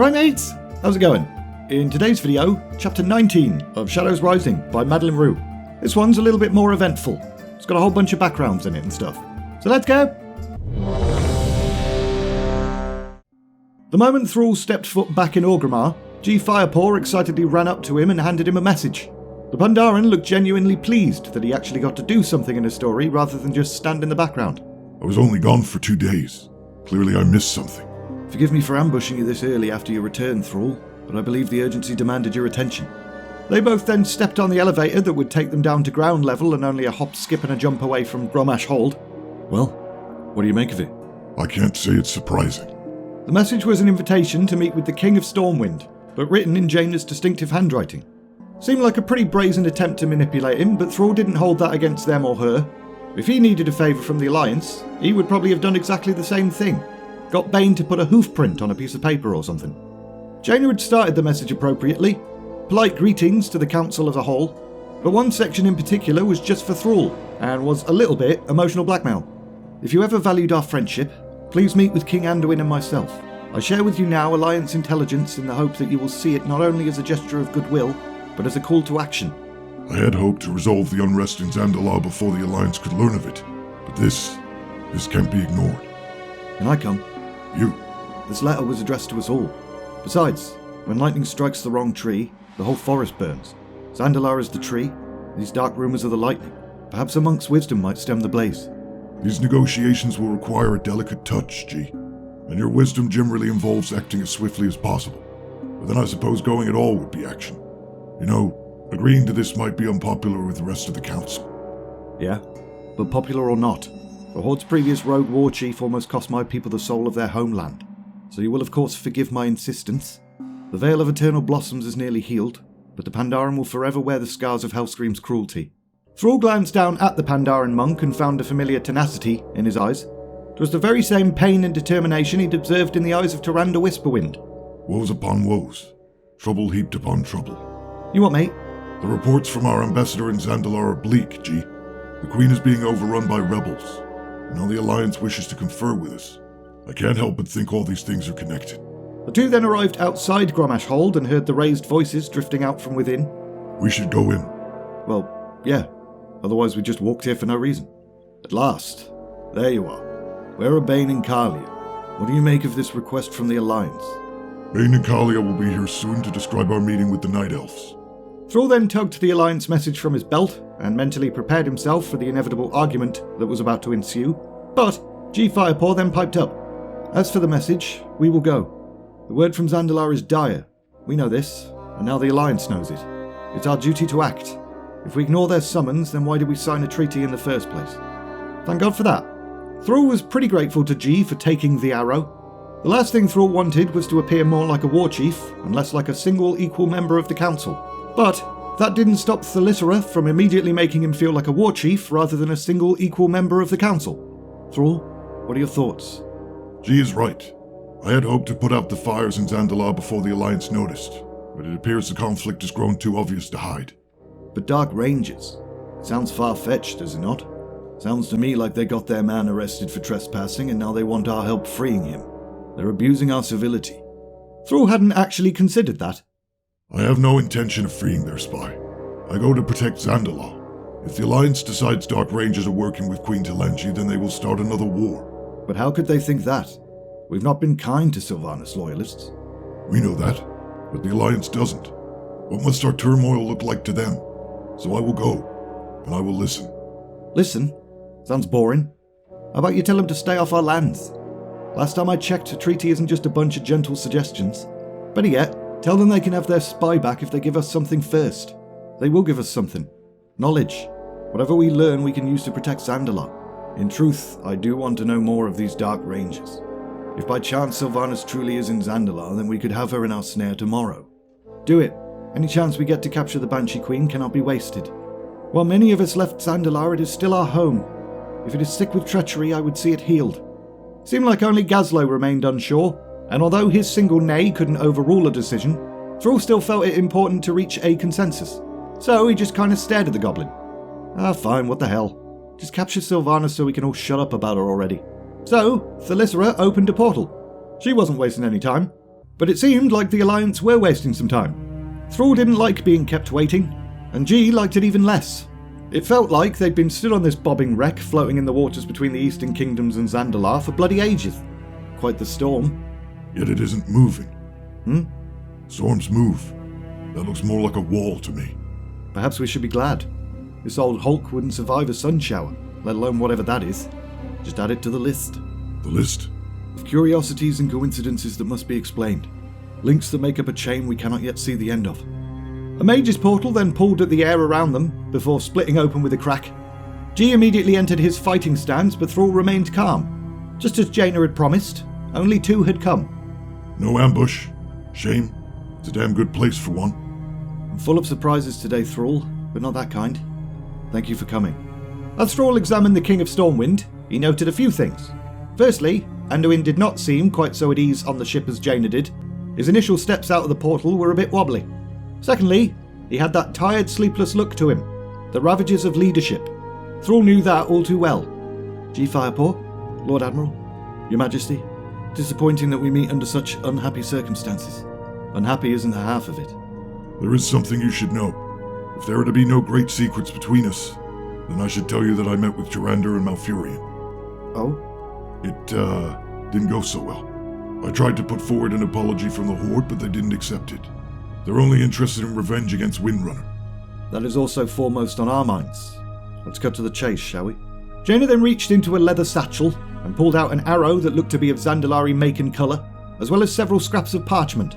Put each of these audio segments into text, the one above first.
Alright mates, how's it going? In today's video, chapter 19 of Shadows Rising by Madeline Rue. This one's a little bit more eventful. It's got a whole bunch of backgrounds in it and stuff. So let's go! The moment Thrall stepped foot back in Orgrimmar, Ji Firepaw excitedly ran up to him and handed him a message. The Pandaren looked genuinely pleased that he actually got to do something in his story rather than just stand in the background. I was only gone for 2 days. Clearly I missed something. Forgive me for ambushing you this early after your return, Thrall, but I believe the urgency demanded your attention. They both then stepped on the elevator that would take them down to ground level and only a hop, skip and a jump away from Hold. Well, what do you make of it? I can't say it's surprising. The message was an invitation to meet with the King of Stormwind, but written in Jaina's distinctive handwriting. Seemed like a pretty brazen attempt to manipulate him, but Thrall didn't hold that against them or her. If he needed a favour from the Alliance, he would probably have done exactly the same thing. Got Bane to put a hoof print on a piece of paper or something. Jaina had started the message appropriately. Polite greetings to the Council as a whole, but one section in particular was just for Thrall, and was a little bit emotional blackmail. If you ever valued our friendship, please meet with King Anduin and myself. I share with you now Alliance intelligence in the hope that you will see it not only as a gesture of goodwill, but as a call to action. I had hoped to resolve the unrest in Zandalar before the Alliance could learn of it, but this can't be ignored. And I come. You. This letter was addressed to us all. Besides, when lightning strikes the wrong tree, the whole forest burns. Zandalar is the tree, these dark rumours are the lightning. Perhaps a monk's wisdom might stem the blaze. These negotiations will require a delicate touch, Ji, and your wisdom generally involves acting as swiftly as possible. But then I suppose going at all would be action. You know, agreeing to this might be unpopular with the rest of the Council. Yeah, but popular or not, the Horde's previous rogue war chief almost cost my people the soul of their homeland. So you will of course forgive my insistence. The veil of eternal blossoms is nearly healed, but the Pandaren will forever wear the scars of Hellscream's cruelty. Thrall glanced down at the Pandaren monk and found a familiar tenacity in his eyes. It was the very same pain and determination he'd observed in the eyes of Tyrande Whisperwind. Woes upon woes. Trouble heaped upon trouble. You what, mate? The reports from our ambassador in Zandalar are bleak, Ji. The Queen is being overrun by rebels. And now the Alliance wishes to confer with us. I can't help but think all these things are connected. The two then arrived outside Hold and heard the raised voices drifting out from within. We should go in. Well, yeah. Otherwise we just walked here for no reason. At last. There you are. Where are Bane and Kalia? What do you make of this request from the Alliance? Bane and Kalia will be here soon to describe our meeting with the Night Elves. Thrall then tugged the Alliance message from his belt and mentally prepared himself for the inevitable argument that was about to ensue. But Ji Firepaw then piped up. As for the message, we will go. The word from Zandalar is dire. We know this, and now the Alliance knows it. It's our duty to act. If we ignore their summons, then why did we sign a treaty in the first place? Thank God for that. Thrall was pretty grateful to Ji for taking the arrow. The last thing Thrall wanted was to appear more like a war chief, and less like a single equal member of the Council. But that didn't stop Thalithera from immediately making him feel like a war chief rather than a single equal member of the Council. Thrall, what are your thoughts? Ji is right. I had hoped to put out the fires in Zandalar before the Alliance noticed, but it appears the conflict has grown too obvious to hide. But Dark Rangers? Sounds far-fetched, does it not? Sounds to me like they got their man arrested for trespassing and now they want our help freeing him. They're abusing our civility. Thrall hadn't actually considered that. I have no intention of freeing their spy. I go to protect Zandalar. If the Alliance decides Dark Rangers are working with Queen Talenji, then they will start another war. But how could they think that? We've not been kind to Sylvanas loyalists. We know that, but the Alliance doesn't. What must our turmoil look like to them? So I will go, and I will listen. Listen? Sounds boring. How about you tell them to stay off our lands? Last time I checked, a treaty isn't just a bunch of gentle suggestions. Better yet, tell them they can have their spy back if they give us something first. They will give us something. Knowledge. Whatever we learn we can use to protect Zandalar. In truth, I do want to know more of these Dark Rangers. If by chance Sylvanas truly is in Zandalar, then we could have her in our snare tomorrow. Do it. Any chance we get to capture the Banshee Queen cannot be wasted. While many of us left Zandalar, it is still our home. If it is sick with treachery, I would see it healed. Seemed like only Gazlo remained unsure, and although his single nay couldn't overrule a decision, Thrall still felt it important to reach a consensus. So he just kind of stared at the goblin. Fine, what the hell. Just capture Sylvanas so we can all shut up about her already. So, Thalithera opened a portal. She wasn't wasting any time. But it seemed like the Alliance were wasting some time. Thrall didn't like being kept waiting, and Ji liked it even less. It felt like they'd been stood on this bobbing wreck floating in the waters between the Eastern Kingdoms and Zandalar for bloody ages. Quite the storm. Yet it isn't moving. Storms move. That looks more like a wall to me. Perhaps we should be glad. This old Hulk wouldn't survive a sun shower, let alone whatever that is. Just add it to the list. The list? Of curiosities and coincidences that must be explained. Links that make up a chain we cannot yet see the end of. A mage's portal then pulled at the air around them, before splitting open with a crack. Ji immediately entered his fighting stance, but Thrall remained calm. Just as Jaina had promised, only 2 had come. No ambush. Shame. It's a damn good place for one. I'm full of surprises today, Thrall, but not that kind. Thank you for coming. As Thrall examined the King of Stormwind, he noted a few things. Firstly, Anduin did not seem quite so at ease on the ship as Jaina did. His initial steps out of the portal were a bit wobbly. Secondly, he had that tired, sleepless look to him. The ravages of leadership. Thrall knew that all too well. Ji Firepaw, Lord Admiral, Your Majesty, disappointing that we meet under such unhappy circumstances. Unhappy isn't the half of it. There is something you should know. If there are to be no great secrets between us, then I should tell you that I met with Tyrande and Malfurion. Oh? It, didn't go so well. I tried to put forward an apology from the Horde, but they didn't accept it. They're only interested in revenge against Windrunner. That is also foremost on our minds. Let's cut to the chase, shall we? Jaina then reached into a leather satchel and pulled out an arrow that looked to be of Zandalari make and colour, as well as several scraps of parchment.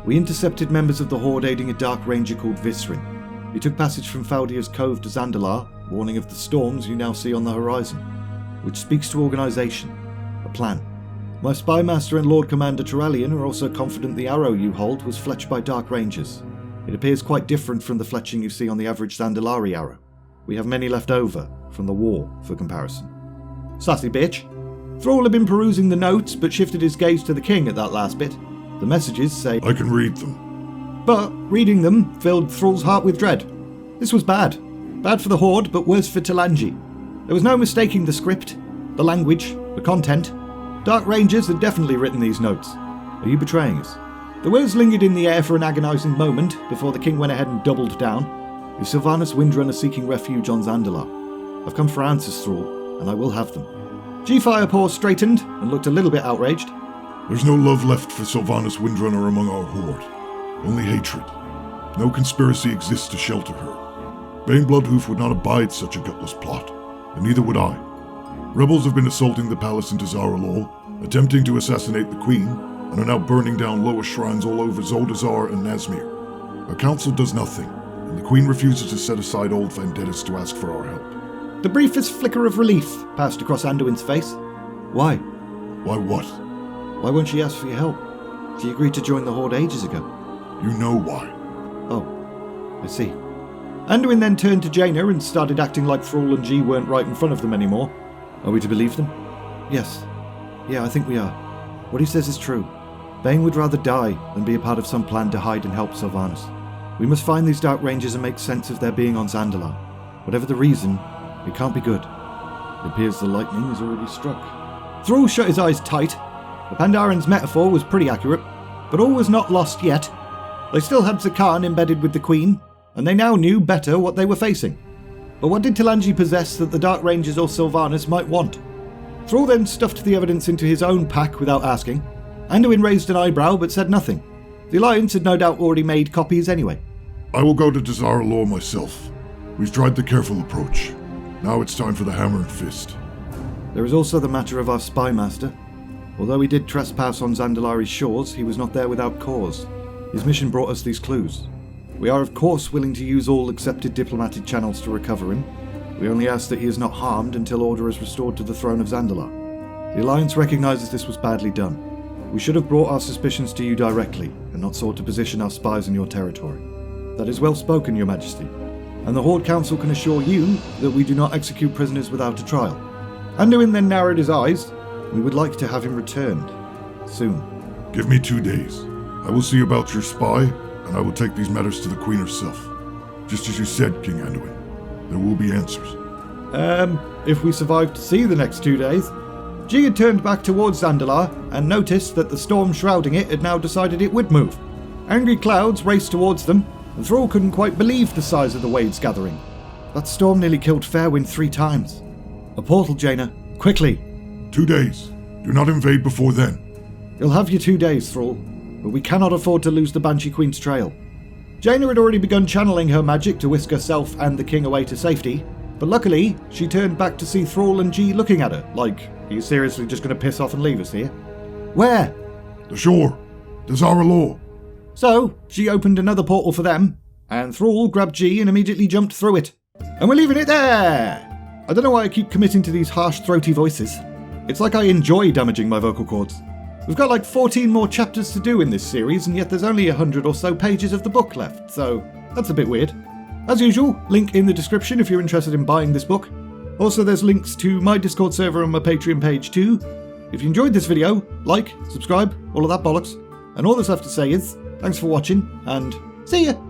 We intercepted members of the Horde aiding a Dark Ranger called Visrin. He took passage from Faldia's Cove to Zandalar, warning of the storms you now see on the horizon, which speaks to organisation, a plan. My spy master and Lord Commander Turalian are also confident the arrow you hold was fletched by Dark Rangers. It appears quite different from the fletching you see on the average Zandalari arrow. We have many left over from the war, for comparison. Sassy bitch. Thrall had been perusing the notes, but shifted his gaze to the king at that last bit. The messages say, I can read them. But reading them filled Thrall's heart with dread. This was bad. Bad for the Horde, but worse for Talanji. There was no mistaking the script, the language, the content. Dark Rangers had definitely written these notes. Are you betraying us? The words lingered in the air for an agonising moment before the king went ahead and doubled down. Is Sylvanas Windrunner seeking refuge on Zandalar? I've come for answers, Thrall, and I will have them. Ji Firepaw straightened and looked a little bit outraged. There's no love left for Sylvanas Windrunner among our Horde. Only hatred. No conspiracy exists to shelter her. Bane Bloodhoof would not abide such a gutless plot, and neither would I. Rebels have been assaulting the palace in Tazaralol, attempting to assassinate the Queen, and are now burning down lower shrines all over Zoldazar and Nazmir. Our council does nothing, and the Queen refuses to set aside old vendettas to ask for our help. The briefest flicker of relief passed across Anduin's face. Why? Why what? Why won't she ask for your help? She agreed to join the Horde ages ago. You know why. Oh, I see. Anduin then turned to Jaina and started acting like Thrall and Ji weren't right in front of them anymore. Are we to believe them? Yes. Yeah, I think we are. What he says is true. Bane would rather die than be a part of some plan to hide and help Sylvanas. We must find these Dark Rangers and make sense of their being on Zandalar. Whatever the reason, it can't be good. It appears the lightning has already struck. Thrall shut his eyes tight. The Pandaren metaphor was pretty accurate, but all was not lost yet. They still had Zakan embedded with the Queen, and they now knew better what they were facing. But what did Talanji possess that the Dark Rangers or Sylvanas might want? Thrall then stuffed the evidence into his own pack without asking. Anduin raised an eyebrow but said nothing. The Alliance had no doubt already made copies anyway. I will go to Tazaralor myself. We've tried the careful approach. Now it's time for the hammer and fist. There is also the matter of our spy master. Although he did trespass on Zandalari's shores, he was not there without cause. His mission brought us these clues. We are of course willing to use all accepted diplomatic channels to recover him. We only ask that he is not harmed until order is restored to the throne of Zandalar. The Alliance recognises this was badly done. We should have brought our suspicions to you directly, and not sought to position our spies in your territory. That is well spoken, Your Majesty, and the Horde Council can assure you that we do not execute prisoners without a trial. Anduin then narrowed his eyes. We would like to have him returned. Soon. Give me 2 days. I will see about your spy, and I will take these matters to the Queen herself. Just as you said, King Anduin. There will be answers. If we survive to see the next 2 days. Ji had turned back towards Zandalar and noticed that the storm shrouding it had now decided it would move. Angry clouds raced towards them, and Thrall couldn't quite believe the size of the waves gathering. That storm nearly killed Fairwind 3 times. A portal, Jaina. Quickly. 2 days. Do not invade before then. You'll have your 2 days, Thrall, but we cannot afford to lose the Banshee Queen's trail. Jaina had already begun channeling her magic to whisk herself and the king away to safety, but luckily, she turned back to see Thrall and Ji looking at her, like, are you seriously just going to piss off and leave us here? Where? The shore. The Zara Law. So, she opened another portal for them, and Thrall grabbed Ji and immediately jumped through it. And we're leaving it there! I don't know why I keep committing to these harsh, throaty voices. It's like I enjoy damaging my vocal cords. We've got like 14 more chapters to do in this series, and yet there's only 100 or so pages of the book left, so that's a bit weird. As usual, link in the description if you're interested in buying this book. Also, there's links to my Discord server and my Patreon page too. If you enjoyed this video, like, subscribe, all of that bollocks. And all that's left to say is, thanks for watching, and see ya!